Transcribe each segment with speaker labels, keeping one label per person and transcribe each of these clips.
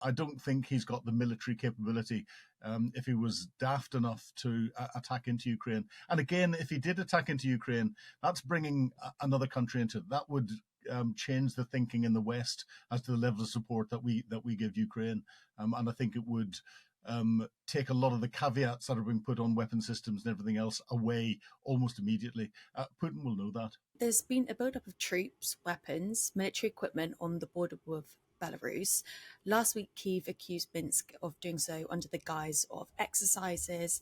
Speaker 1: I don't think he's got the military capability if he was daft enough to attack into Ukraine. And again, if he did attack into Ukraine, that's bringing another country into it. That would change the thinking in the West as to the level of support that we give Ukraine. And I think it would take a lot of the caveats that are being put on weapon systems and everything else away almost immediately. Putin will know that.
Speaker 2: There's been a build-up of troops, weapons, military equipment on the border with Belarus. Last week, Kyiv accused Minsk of doing so under the guise of exercises,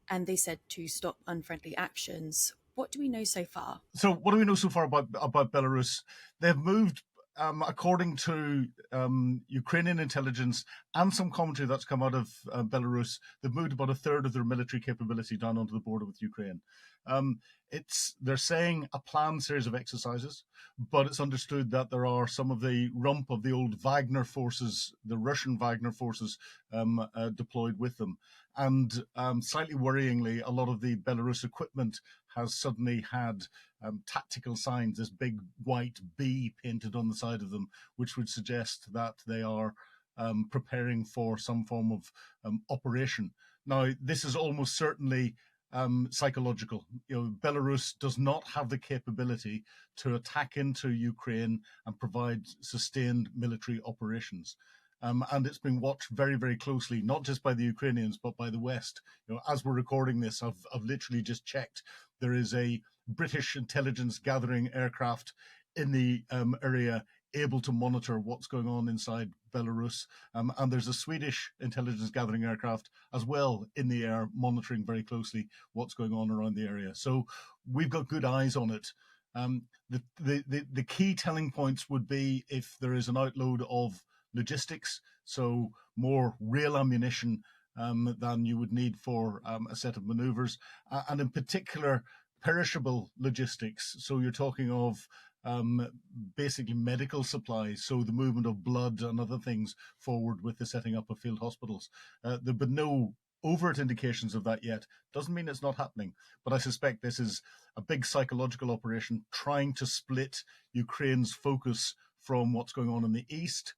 Speaker 2: and they said to stop unfriendly actions. What do we know so far?
Speaker 1: So what do we know so far about Belarus? They've moved, according to Ukrainian intelligence and some commentary that's come out of Belarus, they've moved about a third of their military capability down onto the border with Ukraine. They're saying a planned series of exercises, but it's understood that there are some of the rump of the old Wagner forces, the Russian Wagner forces, deployed with them. And slightly worryingly, a lot of the Belarus equipment has suddenly had tactical signs, this big white B painted on the side of them, which would suggest that they are preparing for some form of operation. Now, this is almost certainly psychological. Belarus does not have the capability to attack into Ukraine and provide sustained military operations. And it's been watched very, very closely, not just by the Ukrainians, but by the West. As we're recording this, I've literally just checked. There is a British intelligence gathering aircraft in the area able to monitor what's going on inside Belarus. And there's a Swedish intelligence gathering aircraft as well in the air, monitoring very closely what's going on around the area. So we've got good eyes on it. The key telling points would be if there is an outload of logistics, so more real ammunition than you would need for a set of maneuvers, and in particular perishable logistics. So you're talking of basically medical supplies, so the movement of blood and other things forward with the setting up of field hospitals. There have been no overt indications of that yet. Doesn't mean it's not happening, but I suspect this is a big psychological operation trying to split Ukraine's focus from what's going on in the east,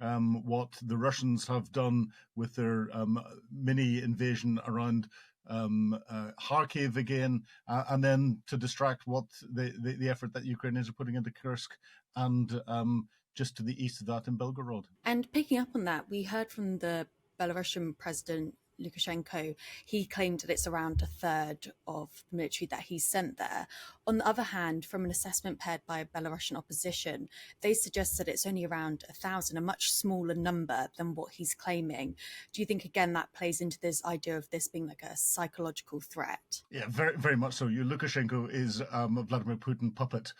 Speaker 1: what the Russians have done with their mini invasion around Kharkiv again, and then to distract what the effort that Ukrainians are putting into Kursk and just to the east of that in Belgorod.
Speaker 2: And picking up on that, we heard from the Belarusian president Lukashenko. He claimed that it's around a third of the military that he sent there. On the other hand, from an assessment paired by Belarusian opposition, they suggest that it's only around 1,000, a much smaller number than what he's claiming. Do you think, again, that plays into this idea of this being like a psychological threat?
Speaker 1: Yeah, very, very much so. Lukashenko is a Vladimir Putin puppet.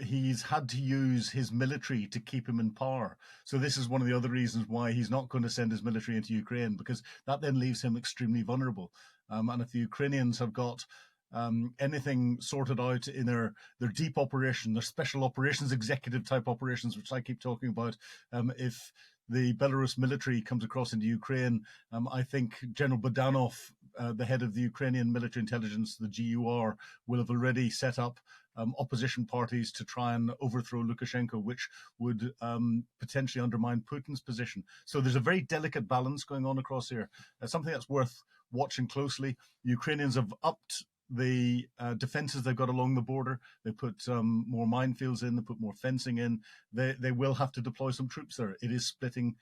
Speaker 1: He's had to use his military to keep him in power. So this is one of the other reasons why he's not going to send his military into Ukraine, because that then leaves him extremely vulnerable. And if the Ukrainians have got anything sorted out in their deep operation, their special operations, executive type operations, which I keep talking about, if the Belarus military comes across into Ukraine, I think General Budanov, the head of the Ukrainian military intelligence, the GUR, will have already set up opposition parties to try and overthrow Lukashenko, which would potentially undermine Putin's position. So there's a very delicate balance going on across here. Something that's worth watching closely. Ukrainians have upped the defenses they've got along the border. They put more minefields in, they put more fencing in. They will have to deploy some troops there. It is splitting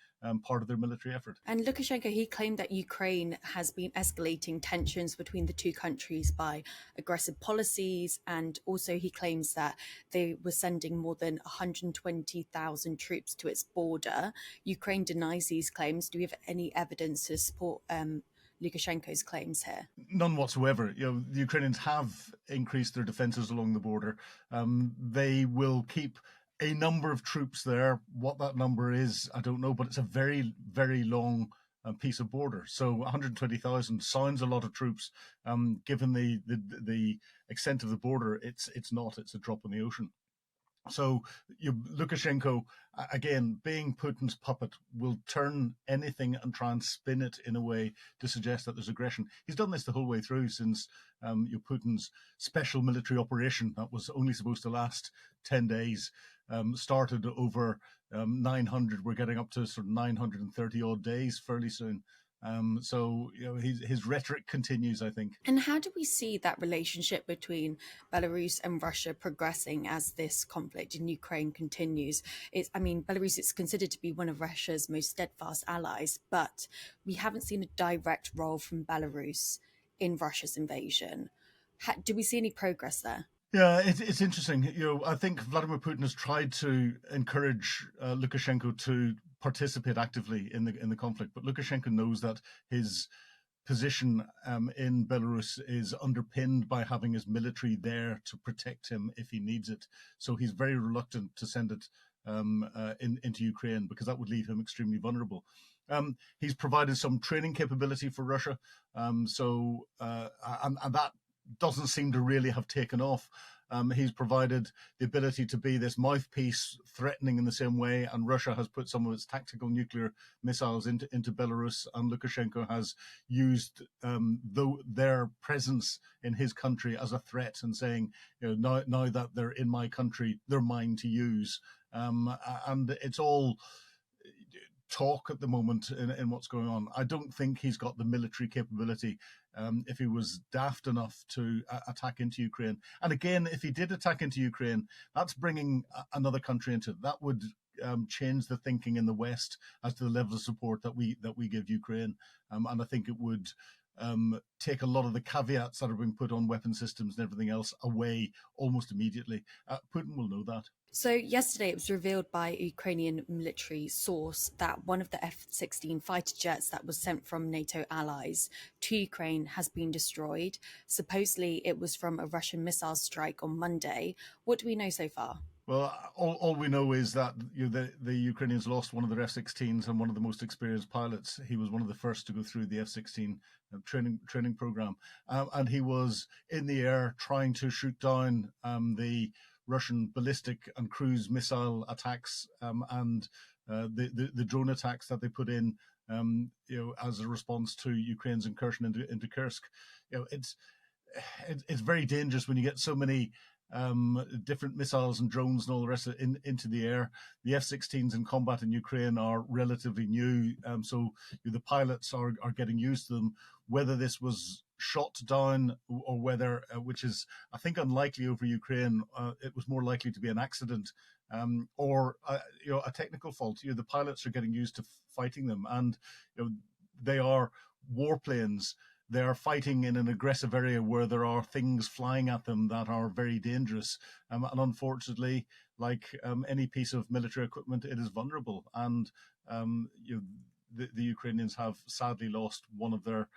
Speaker 1: part of their military effort.
Speaker 2: And Lukashenko, he claimed that Ukraine has been escalating tensions between the two countries by aggressive policies, and also he claims that they were sending more than 120,000 troops to its border. Ukraine denies these claims. Do we have any evidence to support Lukashenko's claims here?
Speaker 1: None whatsoever. The Ukrainians have increased their defences along the border. They will keep a number of troops there. What that number is, I don't know, but it's a very, very long piece of border. So 120,000 sounds a lot of troops. Given the extent of the border, it's not. It's a drop in the ocean. So Lukashenko, again, being Putin's puppet, will turn anything and try and spin it in a way to suggest that there's aggression. He's done this the whole way through since Putin's special military operation that was only supposed to last 10 days started over 900. We're getting up to sort of 930 odd days fairly soon. So his rhetoric continues, I think.
Speaker 2: And how do we see that relationship between Belarus and Russia progressing as this conflict in Ukraine continues? Belarus is considered to be one of Russia's most steadfast allies, but we haven't seen a direct role from Belarus in Russia's invasion. Do we see any progress there?
Speaker 1: Yeah, it's interesting. I think Vladimir Putin has tried to encourage Lukashenko to participate actively in the conflict, but Lukashenko knows that his position in Belarus is underpinned by having his military there to protect him if he needs it. So he's very reluctant to send it into Ukraine because that would leave him extremely vulnerable. He's provided some training capability for Russia, and that doesn't seem to really have taken off. He's provided the ability to be this mouthpiece, threatening in the same way, and Russia has put some of its tactical nuclear missiles into Belarus, and Lukashenko has used their presence in his country as a threat and saying, now that they're in my country, they're mine to use. And it's all talk at the moment in what's going on. I don't think he's got the military capability if he was daft enough to attack into Ukraine. And again, if he did attack into Ukraine, that's bringing another country into it. That would change the thinking in the West as to the level of support that we give Ukraine. And I think it would take a lot of the caveats that are being put on weapon systems and everything else away almost immediately. Putin will know that.
Speaker 2: So yesterday it was revealed by a Ukrainian military source that one of the F-16 fighter jets that was sent from NATO allies to Ukraine has been destroyed. Supposedly it was from a Russian missile strike on Monday. What do we know so far?
Speaker 1: Well, all we know is that the Ukrainians lost one of their F-16s and one of the most experienced pilots. He was one of the first to go through the F-16 training program, and he was in the air trying to shoot down the Russian ballistic and cruise missile attacks and the drone attacks that they put in, as a response to Ukraine's incursion into Kursk. It's very dangerous when you get so many different missiles and drones and all the rest of it into the air. The F-16s in combat in Ukraine are relatively new, so the pilots are getting used to them. Whether this was shot down or whether, which is I think unlikely over Ukraine, it was more likely to be an accident or a technical fault. The pilots are getting used to fighting them, and they are warplanes. They are fighting in an aggressive area where there are things flying at them that are very dangerous. And unfortunately, like any piece of military equipment, it is vulnerable. And the Ukrainians have sadly lost one of their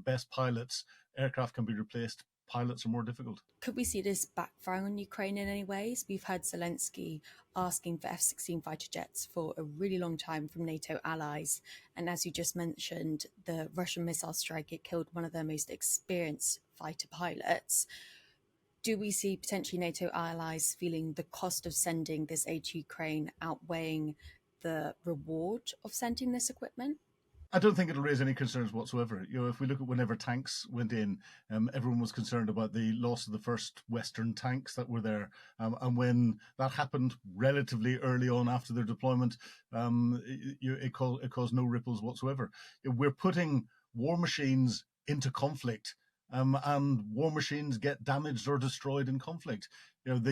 Speaker 1: best pilots. Aircraft can be replaced. Pilots are more difficult.
Speaker 2: Could we see this backfiring on Ukraine in any ways? We've heard Zelensky asking for F-16 fighter jets for a really long time from NATO allies. And as you just mentioned, the Russian missile strike, it killed one of their most experienced fighter pilots. Do we see potentially NATO allies feeling the cost of sending this aid to Ukraine outweighing the reward of sending this equipment?
Speaker 1: I don't think it'll raise any concerns whatsoever. If we look at whenever tanks went in, everyone was concerned about the loss of the first Western tanks that were there. And when that happened relatively early on after their deployment, it caused no ripples whatsoever. We're putting war machines into conflict, and war machines get damaged or destroyed in conflict. With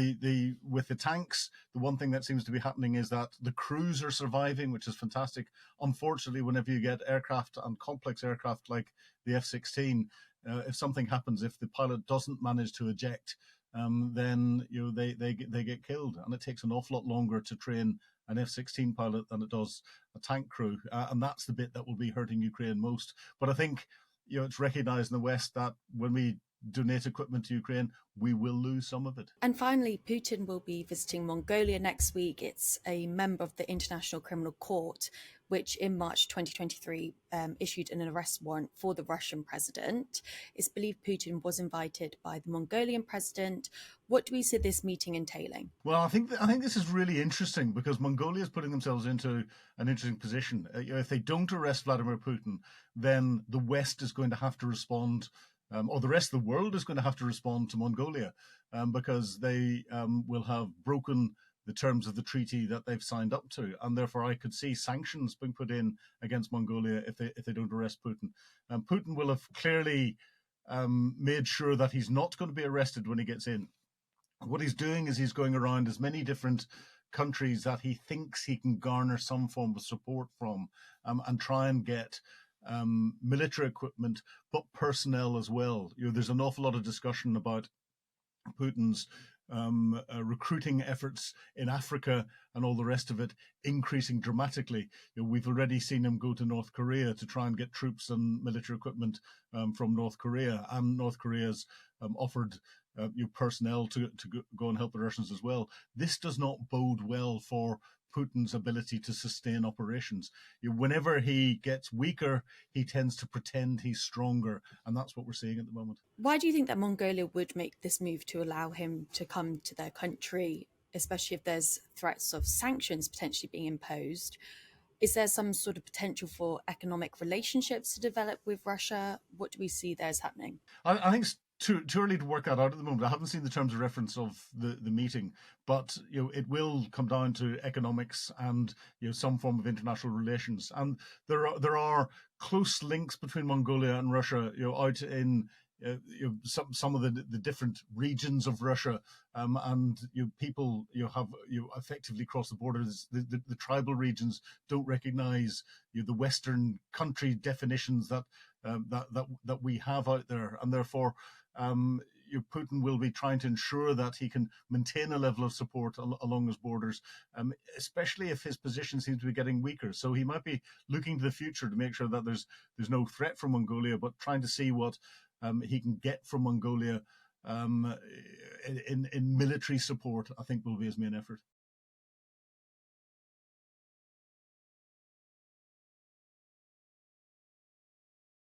Speaker 1: the tanks, the one thing that seems to be happening is that the crews are surviving, which is fantastic. Unfortunately, whenever you get aircraft and complex aircraft like the F-16, if something happens, if the pilot doesn't manage to eject, then they get killed, and it takes an awful lot longer to train an F-16 pilot than it does a tank crew, and that's the bit that will be hurting Ukraine most. But I think it's recognised in the West that when we donate equipment to Ukraine, we will lose some of it.
Speaker 2: And finally, Putin will be visiting Mongolia next week. It's a member of the International Criminal Court, which in March 2023 issued an arrest warrant for the Russian president. It's believed Putin was invited by the Mongolian president. What do we see this meeting entailing?
Speaker 1: Well, I think this is really interesting because Mongolia is putting themselves into an interesting position. If they don't arrest Vladimir Putin, then the West is going to have to respond, or the rest of the world is going to have to respond to Mongolia, because they will have broken the terms of the treaty that they've signed up to, and therefore I could see sanctions being put in against Mongolia if they don't arrest Putin. Putin will have clearly made sure that he's not going to be arrested when he gets in. What he's doing is he's going around as many different countries that he thinks he can garner some form of support from, and try and get military equipment, but personnel as well. There's an awful lot of discussion about Putin's recruiting efforts in Africa and all the rest of it increasing dramatically. We've already seen him go to North Korea to try and get troops and military equipment from North Korea, and North Korea's offered personnel to go and help the Russians as well. This does not bode well for Putin's ability to sustain operations. Whenever he gets weaker, he tends to pretend he's stronger, and that's what we're seeing at the moment.
Speaker 2: Why do you think that Mongolia would make this move to allow him to come to their country, especially if there's threats of sanctions potentially being imposed? Is there some sort of potential for economic relationships to develop with Russia? What do we see there as happening?
Speaker 1: I think it's too early to work that out at the moment. I haven't seen the terms of reference of the meeting, but it will come down to economics and some form of international relations. And there are close links between Mongolia and Russia. Out in some of the different regions of Russia, and people have effectively crossed the borders. The tribal regions don't recognise the Western country definitions that we have out there, and therefore Putin will be trying to ensure that he can maintain a level of support along his borders, especially if his position seems to be getting weaker. So he might be looking to the future to make sure that there's no threat from Mongolia, but trying to see what he can get from Mongolia in military support, I think, will be his main effort.